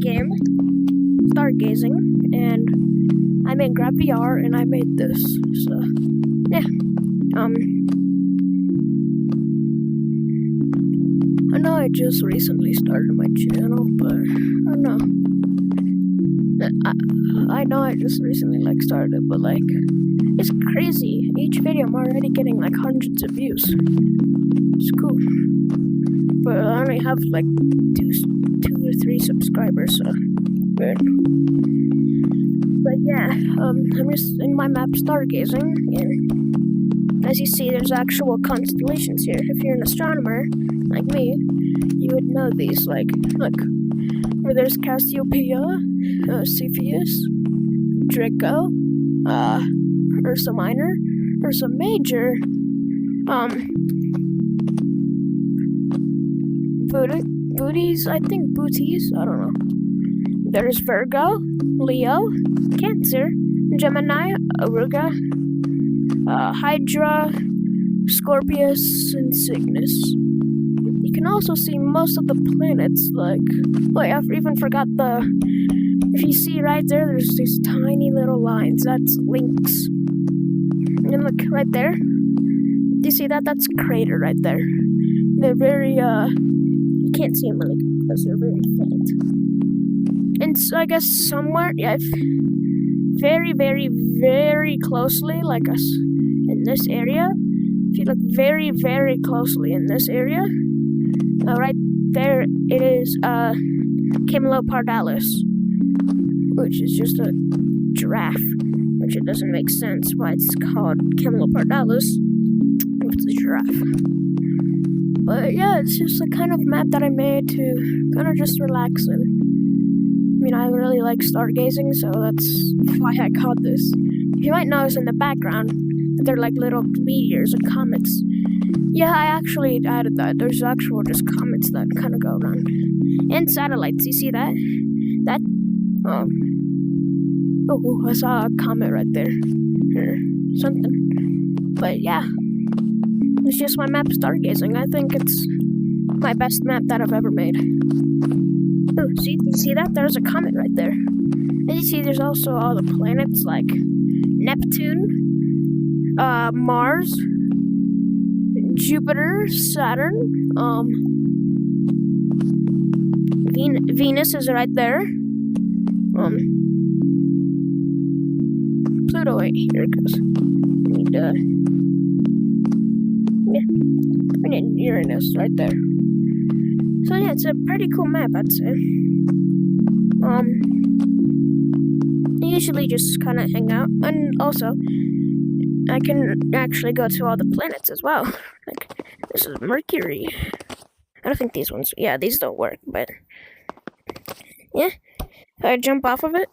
game, Stargazing, and I made GrabVR, and I made this. So, yeah. I know I just recently started my channel, but I don't know. I know I just recently started, but it's crazy. Each video I'm already getting hundreds of views. It's cool. But I only have two or three subscribers, so weird. But yeah, I'm just in my map Stargazing, and as you see, there's actual constellations here. If you're an astronomer like me, you would know these. Look, where there's Cassiopeia, Cepheus, Draco, Ursa Minor, Ursa Major, Booties, I don't know. There's Virgo, Leo, Cancer, Gemini, Aruga, Hydra, Scorpius, and Cygnus. You can also see most of the planets, wait, I even forgot if you see right there, there's these tiny little lines, that's links. And look, right there, do you see that? That's Crater right there. They're very, you can't see them really good because they're very faint. And so I guess somewhere, yeah, very, very, very closely, like us, in this area, if you look very, very closely in this area, right there, it is, Camelopardalis, which is just a giraffe, which it doesn't make sense why it's called Camelopardalis if it's a giraffe. But yeah, it's just a kind of map that I made to kind of just relax in. I mean, I really like stargazing, so that's why I called this. You might notice in the background that they're like little meteors and comets. Yeah, I actually added that. There's actual just comets that kind of go around. And satellites, you see that? Oh, I saw a comet right there. Or something. But yeah, it's just my map stargazing. I think it's my best map that I've ever made. Oh, see, you see that? There's a comet right there. And you see there's also all the planets like Neptune, Mars, Jupiter, Saturn, Venus is right there. Pluto, wait, here it goes. We need Uranus right there. So yeah, it's a pretty cool map, I'd say. I usually just kind of hang out, and also, I can actually go to all the planets as well. Like, this is Mercury. I don't think these ones, yeah, these don't work, but, yeah. If I jump off of it,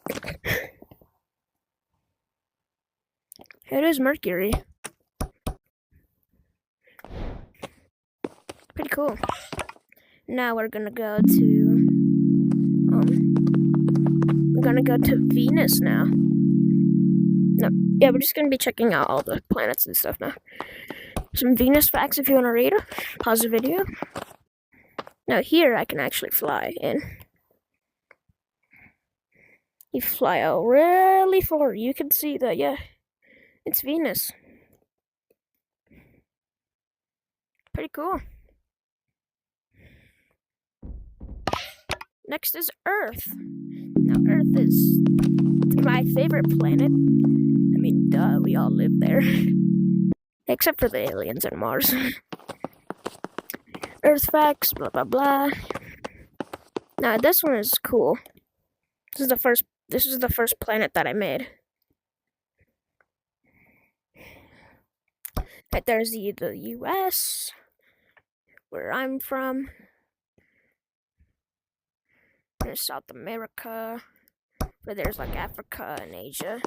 it is Mercury. Pretty cool. Now we're gonna go to, Venus now. No, yeah, we're just gonna be checking out all the planets and stuff now. Some Venus facts if you want to read. Pause the video. Now here I can actually fly in. You fly out really far. You can see that, yeah, it's Venus. Pretty cool. Next is Earth. Now Earth is my favorite planet. I mean, duh, we all live there. Except for the aliens and Mars. Earth facts, blah blah blah. Now this one is cool. This is the first planet that I made. Right there's the US, where I'm from. There's South America, where there's like Africa and Asia.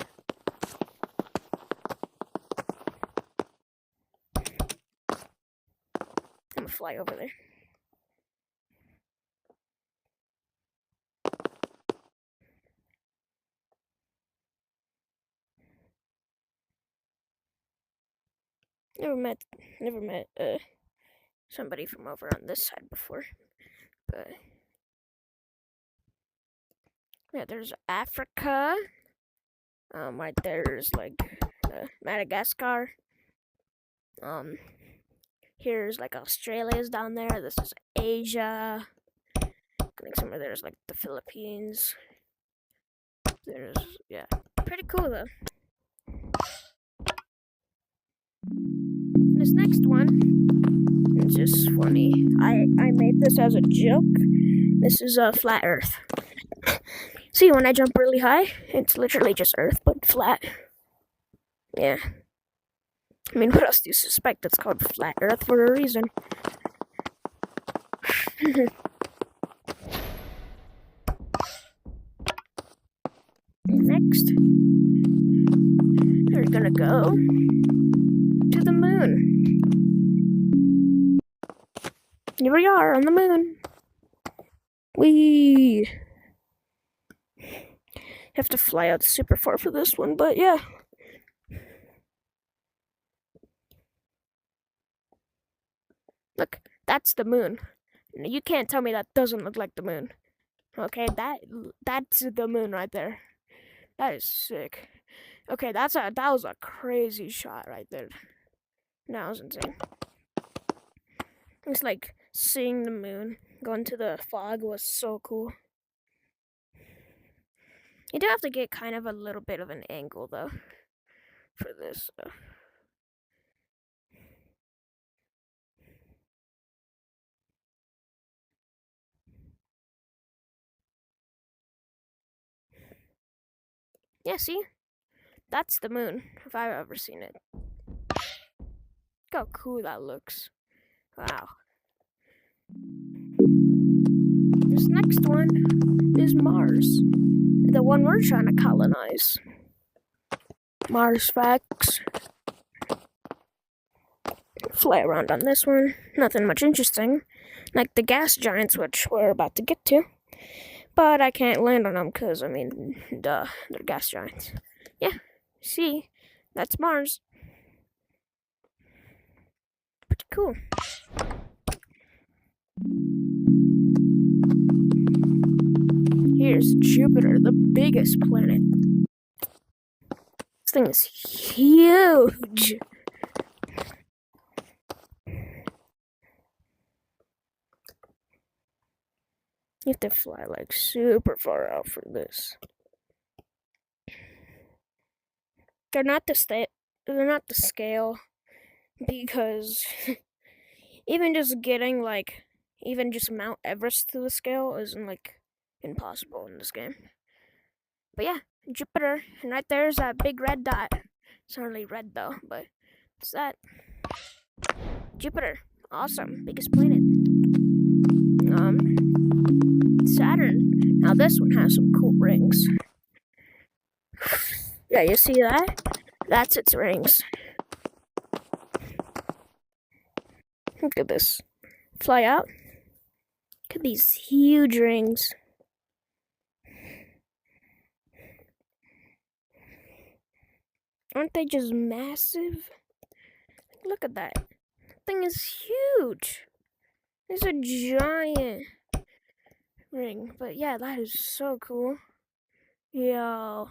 I'm gonna fly over there. Never met somebody from over on this side before, but Yeah, there's Africa. Right there's like Madagascar. Here's like Australia's down there. This is Asia. I think somewhere there's like the Philippines. There's yeah, pretty cool though. This next one is just funny. I made this as a joke. This is a flat Earth. See, when I jump really high, it's literally just Earth, but flat. Yeah. I mean, what else do you suspect? It's called flat Earth for a reason. Next, we're gonna go to the moon. Here we are on the moon. We have to fly out super far for this one, but yeah. Look, that's the moon. You can't tell me that doesn't look like the moon. Okay, that's the moon right there. That is sick. Okay, that was a crazy shot right there. That was insane. It's like seeing the moon go into the fog was so cool. You do have to get kind of a little bit of an angle though for this. Yeah, see? That's the moon, if I've ever seen it. Look how cool that looks. Wow. This next one is Mars. The one we're trying to colonize. Mars facts. Fly around on this one. Nothing much interesting. Like the gas giants, which we're about to get to. But I can't land on them because, I mean, duh, they're gas giants. Yeah, see, that's Mars. Pretty cool. Here's Jupiter, the biggest planet. This thing is huge. You have to fly like super far out for this. They're not the scale because even just getting like even just Mount Everest to the scale isn't like impossible in this game. But yeah, Jupiter, and right there's that big red dot. It's not really red though, but it's that. Jupiter, awesome, biggest planet. Saturn. Now this one has some cool rings. Yeah, you see that? That's its rings. Look at this. Fly out. Look at these huge rings. Aren't they just massive? Look at that. That thing is huge. It's a giant ring. But yeah, that is so cool. Yo.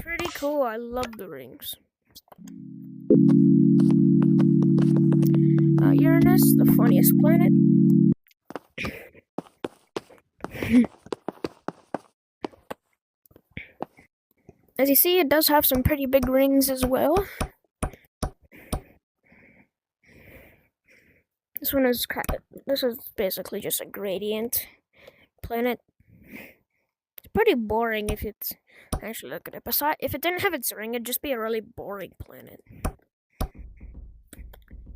Pretty cool. I love the rings. Uranus, the funniest planet. As you see, it does have some pretty big rings as well. This is basically just a gradient planet. It's pretty boring if it's actually look at it. Besides, if it didn't have its ring, it'd just be a really boring planet.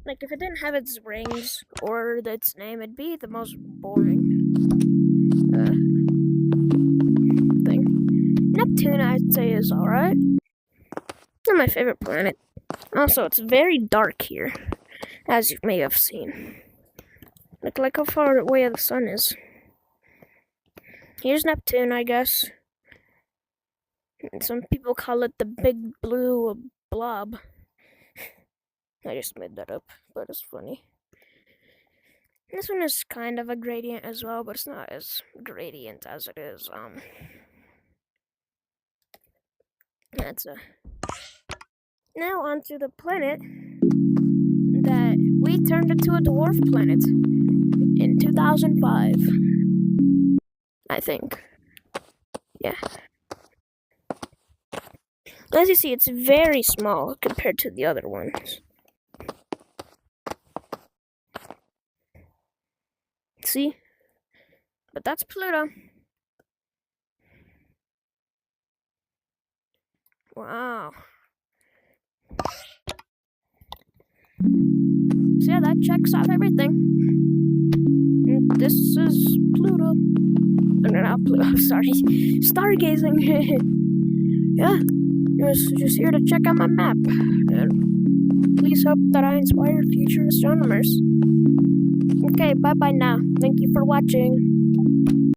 Like if it didn't have its rings or its name, it'd be the most boring thing. Neptune, I'd say, is alright. Not my favorite planet. Also, it's very dark here, as you may have seen. Like how far away the sun is. Here's Neptune, I guess. And some people call it the big blue blob. I just made that up, but it's funny. This one is kind of a gradient as well, but it's not as gradient as it is, that's a... Now onto the planet that we turned into a dwarf planet in 2005. I think. Yeah. As you see, it's very small compared to the other ones. See? But that's Pluto. Wow. So yeah, that checks off everything. And this is Pluto. No, not Pluto, sorry. Stargazing. Yeah. Just here to check out my map. And please hope that I inspire future astronomers. Okay, bye-bye now. Thank you for watching.